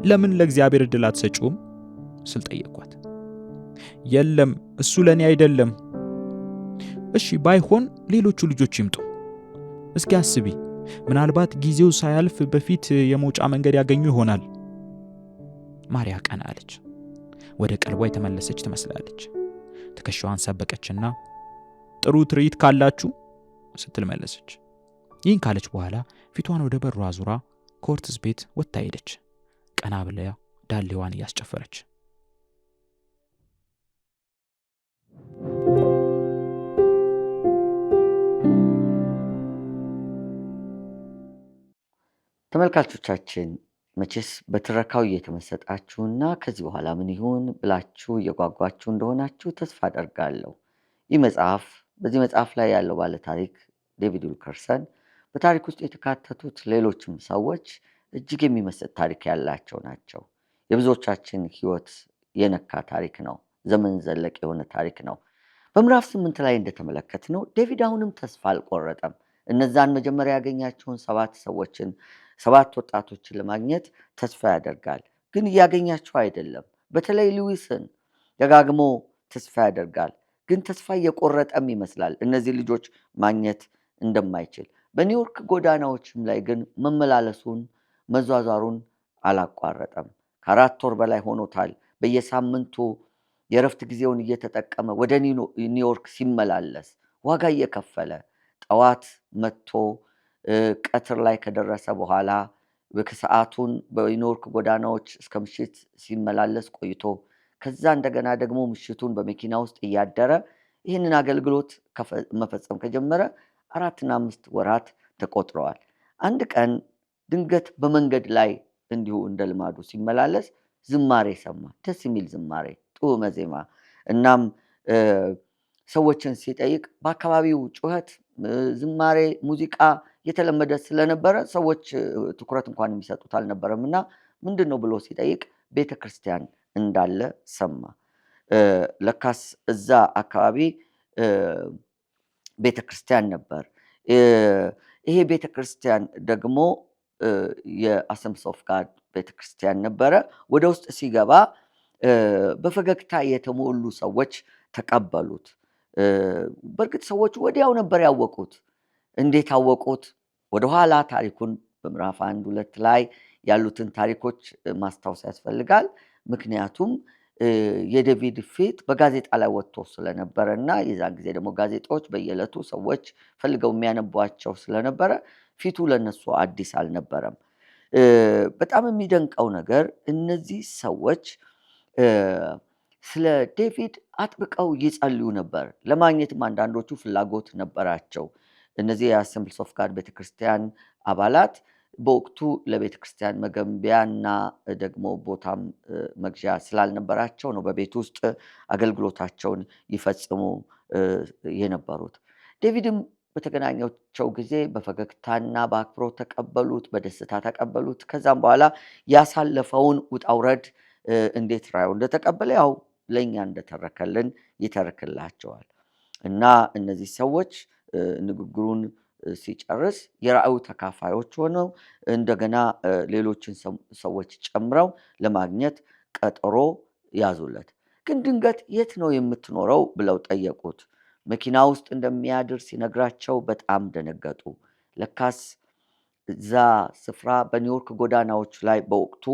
ለምን ለእግዚአብሔር ዕድል አትሰጪውም ስል ጠየቅኳት። የለም እሱ ለኔ አይደለም። እሺ ባይሆን ሌሎቹ ልጆች ይምጡ። እስኪ አስቢ፣ ምናልባት ጊዜው ሳያልፍ በፊት የመውጫ መንገድ ያገኙ ይሆናል። ማርያ ቀና አለች። ወደ ቀልቧ የተመለሰች ትመስላለች። ትከሻዋን ሰበቀችና ጥሩ ትርኢት ካላችሁ ስትል መለሰች። ይህን ካለች በኋላ ፊቷን ወደ በሩ አዙራ ከኦርትዝ ቤት ወጥታ ሄደች፣ ቀና ብላ ዳሌዋን እያስጨፈረች። ተመልካቾቻችን መቼስ በትረካው እየተመሰጣችሁና ከዚህ በኋላ ምን ይሁን ብላችሁ እየጓጓችሁ እንደሆናችሁ ተስፋ አደርጋለሁ። ይህ መጽሐፍ በዚህ መጽሐፍ ላይ ያለው ባለ ታሪክ ዴቪድ ዊልከርሰን፣ በታሪክ ውስጥ የተካተቱት ሌሎችም ሰዎች እጅግ የሚመስጥ ታሪክ ያላቸው ናቸው። የብዙዎቻችን ሕይወት የነካ ታሪክ ነው። ዘመን ዘለቅ የሆነ ታሪክ ነው። በምዕራፍ 8 ላይ እንደተመለከትነው ዴቪድ አሁንም ተስፋ አልቆረጠም። እነዛን መጀመሪያ ያገኛቸውን 7 ወጣቶችን ለማግኘት ተስፋ ያደርጋል። ግን እያገኛቸው አይደለም። በተለይ ሉዊስን ደጋግሞ ተስፋ ያደርጋል። ግን ተስፋ እየቆረጠም ይመስላል እነዚህ ልጆች ማግኘት እንደማይችል። በኒውዮርክ ጎዳናዎችም ላይ ግን መመላለሱን መዟዟሩን አላቋረጠም። ከ4 ወር በላይ ሆኖታል። በየሳምንቱ የእረፍት ጊዜውን እየተጠቀመ ወደ ኒውዮርክ ሲመላለስ ዋጋ እየከፈለ ጠዋት መጥቶ ቀትር ላይ ከደረሰ በኋላ ከሰዓቱን በኒውዮርክ ጎዳናዎች እስከ ምሽት ሲመላለስ ቆይቶ ከዛ እንደገና ደግሞ ምሽቱን በመኪና ውስጥ እያደረ ይህንን አገልግሎት መፈጸም ከጀመረ 4 እና 5 ወራት ተቆጥረዋል። አንድ ቀን ድንገት በመንገድ ላይ እንዲሁ እንደ ልማዱ ሲመላለስ ዝማሬ ሰማ። ደስ የሚል ዝማሬ፣ ጡመ ዜማ። እናም ሰዎችን ሲጠይቅ በአካባቢው ጩኸት፣ ዝማሬ፣ ሙዚቃ የተለመደ ስለነበረ ሰዎች ትኩረት እንኳን የሚሰጡት አልነበረም እና ምንድን ነው ብሎ ሲጠይቅ ቤተክርስቲያን እንዳለ ሰማ። ለካስ እዛ አካባቢ ቤተክርስቲያን ነበር። ይሄ ቤተክርስቲያን ደግሞ የአሰምስ ኦፍ ጋድ ቤተክርስቲያን ነበረ። ወደ ውስጥ ሲገባ በፈገግታ የተሞሉ ሰዎች ተቀበሉት። በእርግጥ ሰዎች ወዲያው ነበር ያወቁት። እንዴት አወቁት? ወደኋላ ታሪኩን በምዕራፍ 1፣ 2 ላይ ያሉትን ታሪኮች ማስታወስ ያስፈልጋል። ምክንያቱም የዴቪድ ፊት በጋዜጣ ላይ ወጥቶ ስለነበረ እና የዛን ጊዜ ደግሞ ጋዜጣዎች በየዕለቱ ሰዎች ፈልገው የሚያነቧቸው ስለነበረ ፊቱ ለነሱ አዲስ አልነበረም። በጣም የሚደንቀው ነገር እነዚህ ሰዎች ስለ ዴቪድ አጥብቀው ይጸልዩ ነበር። ለማግኘትም አንዳንዶቹ ፍላጎት ነበራቸው። እነዚህ የአሰምብሊስ ኦፍ ጋድ ቤተክርስቲያን አባላት በወቅቱ ለቤተክርስቲያን መገንቢያና ደግሞ ቦታም መግዣ ስላልነበራቸው ነው በቤት ውስጥ አገልግሎታቸውን ይፈጽሙ የነበሩት። ዴቪድም በተገናኛቸው ጊዜ በፈገግታና በአክብሮት ተቀበሉት፣ በደስታ ተቀበሉት። ከዛም በኋላ ያሳለፈውን ውጣውረድ እንዴት ራዩ እንደተቀበለ ያው ለእኛ እንደተረከልን ይተርክላቸዋል። እና እነዚህ ሰዎች ንግግሩን ሲጨርስ የራእዩ ተካፋዮች ሆነው እንደገና ሌሎችን ሰዎች ጨምረው ለማግኘት ቀጠሮ ያዙለት። ግን ድንገት የት ነው የምትኖረው ብለው ጠየቁት። መኪና ውስጥ እንደሚያድር ሲነግራቸው በጣም ደነገጡ። ለካስ እዛ ስፍራ በኒውዮርክ ጎዳናዎች ላይ በወቅቱ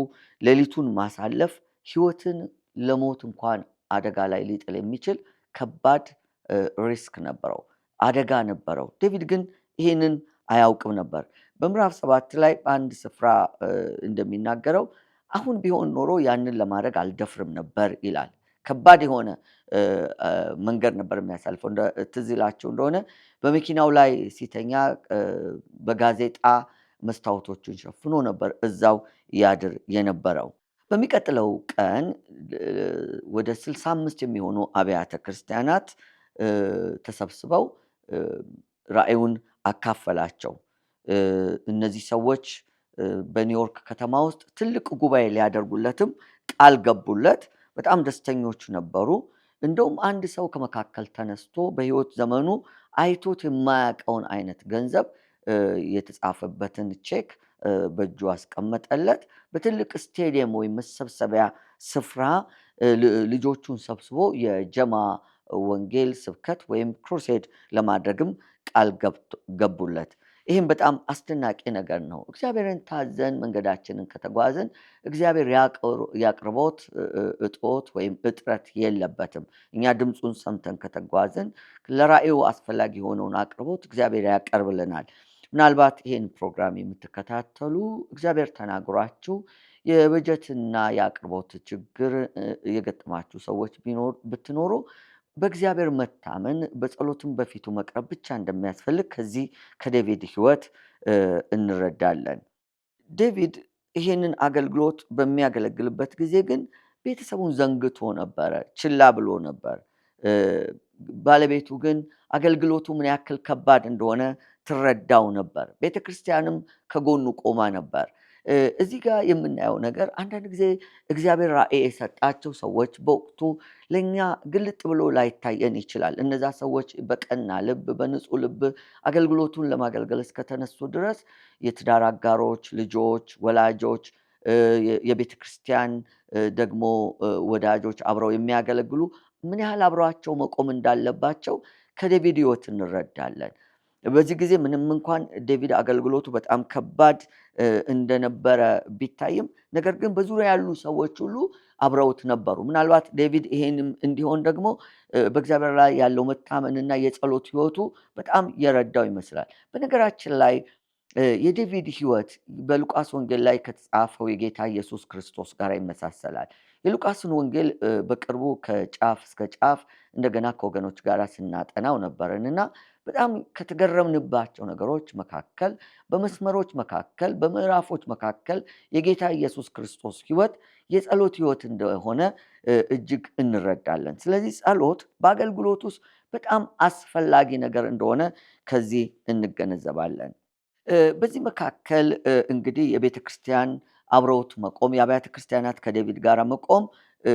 ሌሊቱን ማሳለፍ ሕይወትን ለሞት እንኳን አደጋ ላይ ሊጥል የሚችል ከባድ ሪስክ ነበረው፣ አደጋ ነበረው። ዴቪድ ግን ይህንን አያውቅም ነበር። በምዕራፍ 7 ላይ በአንድ ስፍራ እንደሚናገረው አሁን ቢሆን ኖሮ ያንን ለማድረግ አልደፍርም ነበር ይላል። ከባድ የሆነ መንገድ ነበር የሚያሳልፈው። ትዝ ይላችሁ እንደሆነ በመኪናው ላይ ሲተኛ በጋዜጣ መስታወቶቹን ሸፍኖ ነበር እዛው ያድር የነበረው። በሚቀጥለው ቀን ወደ 65 የሚሆኑ አብያተ ክርስቲያናት ተሰብስበው ራእዩን አካፈላቸው። እነዚህ ሰዎች በኒውዮርክ ከተማ ውስጥ ትልቅ ጉባኤ ሊያደርጉለትም ቃል ገቡለት። በጣም ደስተኞች ነበሩ። እንደውም አንድ ሰው ከመካከል ተነስቶ በሕይወት ዘመኑ አይቶት የማያውቀውን አይነት ገንዘብ የተጻፈበትን ቼክ በእጁ አስቀመጠለት። በትልቅ ስቴዲየም ወይም መሰብሰቢያ ስፍራ ልጆቹን ሰብስቦ የጀማ ወንጌል ስብከት ወይም ክሩሴድ ለማድረግም ቃል ገቡለት። ይህም በጣም አስደናቂ ነገር ነው። እግዚአብሔርን ታዘን መንገዳችንን ከተጓዝን እግዚአብሔር ያቅርቦት እጦት ወይም እጥረት የለበትም። እኛ ድምፁን ሰምተን ከተጓዝን ለራእዩ አስፈላጊ የሆነውን አቅርቦት እግዚአብሔር ያቀርብልናል። ምናልባት ይህን ፕሮግራም የምትከታተሉ እግዚአብሔር ተናግሯችሁ የበጀትና የአቅርቦት ችግር የገጠማችሁ ሰዎች ብትኖሩ በእግዚአብሔር መታመን በጸሎትም በፊቱ መቅረብ ብቻ እንደሚያስፈልግ ከዚህ ከዴቪድ ሕይወት እንረዳለን። ዴቪድ ይህንን አገልግሎት በሚያገለግልበት ጊዜ ግን ቤተሰቡን ዘንግቶ ነበረ፣ ችላ ብሎ ነበር። ባለቤቱ ግን አገልግሎቱ ምን ያክል ከባድ እንደሆነ ትረዳው ነበር። ቤተክርስቲያንም ከጎኑ ቆማ ነበር። እዚህ ጋር የምናየው ነገር አንዳንድ ጊዜ እግዚአብሔር ራእይ የሰጣቸው ሰዎች በወቅቱ ለእኛ ግልጥ ብሎ ላይታየን ይችላል። እነዛ ሰዎች በቀና ልብ በንጹህ ልብ አገልግሎቱን ለማገልገል እስከተነሱ ድረስ የትዳር አጋሮች፣ ልጆች፣ ወላጆች፣ የቤተ ክርስቲያን ደግሞ ወዳጆች አብረው የሚያገለግሉ ምን ያህል አብረዋቸው መቆም እንዳለባቸው ከዴቪድ ሕይወት እንረዳለን። በዚህ ጊዜ ምንም እንኳን ዴቪድ አገልግሎቱ በጣም ከባድ እንደነበረ ቢታይም ነገር ግን በዙሪያ ያሉ ሰዎች ሁሉ አብረውት ነበሩ። ምናልባት ዴቪድ ይሄንም እንዲሆን ደግሞ በእግዚአብሔር ላይ ያለው መታመንና የጸሎት ሕይወቱ በጣም የረዳው ይመስላል። በነገራችን ላይ የዴቪድ ሕይወት በሉቃስ ወንጌል ላይ ከተጻፈው የጌታ ኢየሱስ ክርስቶስ ጋር ይመሳሰላል። የሉቃስን ወንጌል በቅርቡ ከጫፍ እስከ ጫፍ እንደገና ከወገኖች ጋር ስናጠናው ነበረንና በጣም ከተገረምንባቸው ነገሮች መካከል በመስመሮች መካከል በምዕራፎች መካከል የጌታ ኢየሱስ ክርስቶስ ሕይወት የጸሎት ሕይወት እንደሆነ እጅግ እንረዳለን። ስለዚህ ጸሎት በአገልግሎት ውስጥ በጣም አስፈላጊ ነገር እንደሆነ ከዚህ እንገነዘባለን። በዚህ መካከል እንግዲህ የቤተ ክርስቲያን አብረውት መቆም የአብያተ ክርስቲያናት ከዴቪድ ጋር መቆም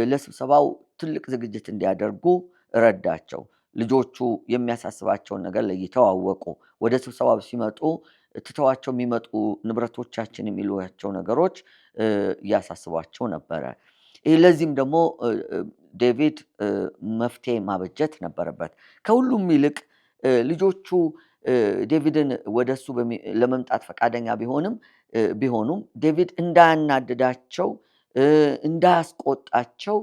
ለስብሰባው ትልቅ ዝግጅት እንዲያደርጉ ረዳቸው። ልጆቹ የሚያሳስባቸውን ነገር ለይተው አወቁ። ወደ ስብሰባው ሲመጡ ትተዋቸው የሚመጡ ንብረቶቻችን የሚሏቸው ነገሮች ያሳስቧቸው ነበረ። ለዚህም ደግሞ ዴቪድ መፍትሄ ማበጀት ነበረበት። ከሁሉም ይልቅ ልጆቹ ዴቪድን ወደሱ ለመምጣት ፈቃደኛ ቢሆኑም ዴቪድ እንዳያናድዳቸው እንዳያስቆጣቸው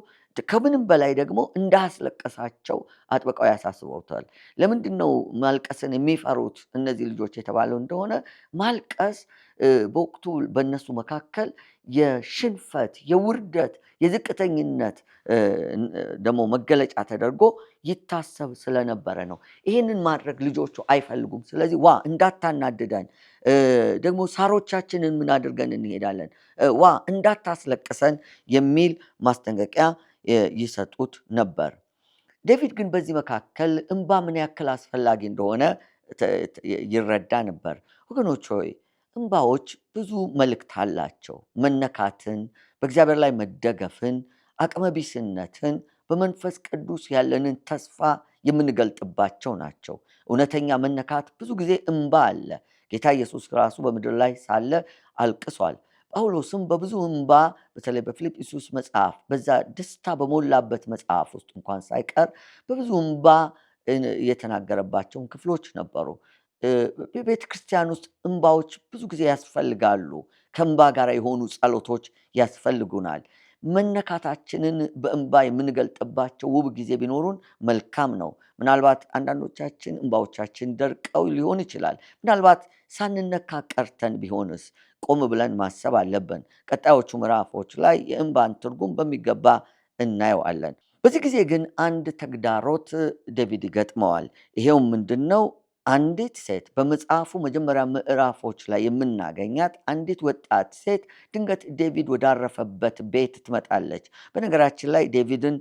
ከምንም በላይ ደግሞ እንዳያስለቀሳቸው አጥብቀው ያሳስበውታል። ለምንድን ነው ማልቀስን የሚፈሩት እነዚህ ልጆች የተባለው እንደሆነ ማልቀስ በወቅቱ በእነሱ መካከል የሽንፈት፣ የውርደት፣ የዝቅተኝነት ደግሞ መገለጫ ተደርጎ ይታሰብ ስለነበረ ነው። ይህንን ማድረግ ልጆቹ አይፈልጉም። ስለዚህ እንዳታናድደን፣ ደግሞ ሳሮቻችንን ምን አድርገን እንሄዳለን፣ እንዳታስለቅሰን የሚል ማስጠንቀቂያ ይሰጡት ነበር። ዴቪድ ግን በዚህ መካከል እንባ ምን ያክል አስፈላጊ እንደሆነ ይረዳ ነበር። ወገኖች ሆይ እንባዎች ብዙ መልእክት አላቸው። መነካትን፣ በእግዚአብሔር ላይ መደገፍን፣ አቅመቢስነትን፣ በመንፈስ ቅዱስ ያለንን ተስፋ የምንገልጥባቸው ናቸው። እውነተኛ መነካት ብዙ ጊዜ እንባ አለ። ጌታ ኢየሱስ ራሱ በምድር ላይ ሳለ አልቅሷል። ጳውሎስም በብዙ እንባ በተለይ በፊልጵስዩስ መጽሐፍ በዛ ደስታ በሞላበት መጽሐፍ ውስጥ እንኳን ሳይቀር በብዙ እንባ የተናገረባቸውን ክፍሎች ነበሩ። በቤተ ክርስቲያን ውስጥ እንባዎች ብዙ ጊዜ ያስፈልጋሉ። ከእንባ ጋር የሆኑ ጸሎቶች ያስፈልጉናል። መነካታችንን በእንባ የምንገልጥባቸው ውብ ጊዜ ቢኖሩን መልካም ነው። ምናልባት አንዳንዶቻችን እንባዎቻችን ደርቀው ሊሆን ይችላል። ምናልባት ሳንነካ ቀርተን ቢሆንስ? ቆም ብለን ማሰብ አለብን። ቀጣዮቹ ምዕራፎች ላይ የእንባን ትርጉም በሚገባ እናየዋለን። በዚህ ጊዜ ግን አንድ ተግዳሮት ዴቪድ ይገጥመዋል። ይሄውም ምንድን ነው? አንዲት ሴት በመጽሐፉ መጀመሪያ ምዕራፎች ላይ የምናገኛት አንዲት ወጣት ሴት ድንገት ዴቪድ ወዳረፈበት ቤት ትመጣለች። በነገራችን ላይ ዴቪድን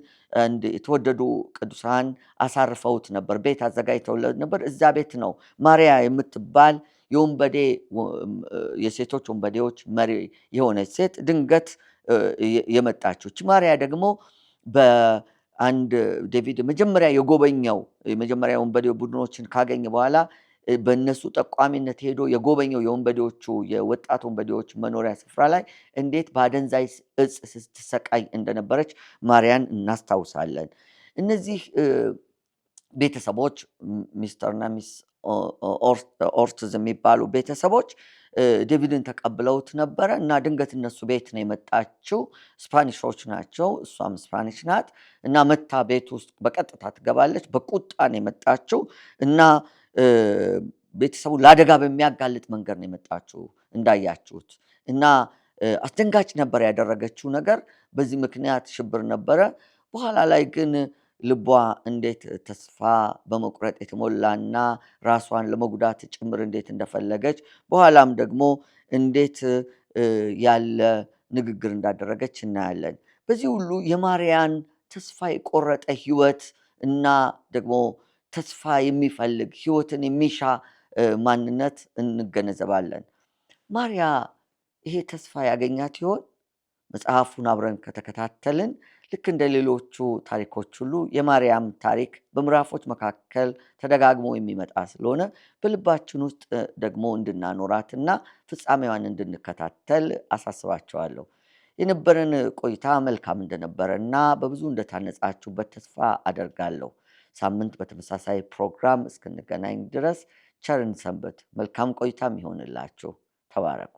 የተወደዱ ቅዱሳን አሳርፈውት ነበር፣ ቤት አዘጋጅተውለት ነበር። እዛ ቤት ነው ማርያ የምትባል የሴቶች ወንበዴዎች መሪ የሆነች ሴት ድንገት የመጣችው። ማርያ ደግሞ በአንድ ዴቪድ መጀመሪያ የመጀመሪያ ወንበዴ ቡድኖችን ካገኘ በኋላ በእነሱ ጠቋሚነት ሄዶ የጎበኘው የወጣት ወንበዴዎች መኖሪያ ስፍራ ላይ እንዴት በአደንዛዥ እጽ ስትሰቃይ እንደነበረች ማርያን እናስታውሳለን። እነዚህ ቤተሰቦች ሚስተርና ሚስ ኦርትዝ የሚባሉ ቤተሰቦች ዴቪድን ተቀብለውት ነበረ እና ድንገት እነሱ ቤት ነው የመጣችው። ስፓኒሾች ናቸው፣ እሷም ስፓኒሽ ናት እና መታ ቤት ውስጥ በቀጥታ ትገባለች። በቁጣ ነው የመጣችው እና ቤተሰቡ ለአደጋ በሚያጋልጥ መንገድ ነው የመጣችው እንዳያችሁት እና አስደንጋጭ ነበር ያደረገችው ነገር። በዚህ ምክንያት ሽብር ነበረ። በኋላ ላይ ግን ልቧ እንዴት ተስፋ በመቁረጥ የተሞላና ራሷን ለመጉዳት ጭምር እንዴት እንደፈለገች በኋላም ደግሞ እንዴት ያለ ንግግር እንዳደረገች እናያለን። በዚህ ሁሉ የማርያን ተስፋ የቆረጠ ህይወት እና ደግሞ ተስፋ የሚፈልግ ህይወትን የሚሻ ማንነት እንገነዘባለን። ማርያ ይሄ ተስፋ ያገኛት ይሆን? መጽሐፉን አብረን ከተከታተልን ልክ እንደ ሌሎቹ ታሪኮች ሁሉ የማርያም ታሪክ በምዕራፎች መካከል ተደጋግሞ የሚመጣ ስለሆነ በልባችን ውስጥ ደግሞ እንድናኖራትና ፍጻሜዋን እንድንከታተል አሳስባቸዋለሁ። የነበረን ቆይታ መልካም እንደነበረና በብዙ እንደታነጻችሁበት ተስፋ አደርጋለሁ። ሳምንት በተመሳሳይ ፕሮግራም እስክንገናኝ ድረስ ቸርን ሰንበት። መልካም ቆይታም ይሆንላችሁ። ተባረኩ።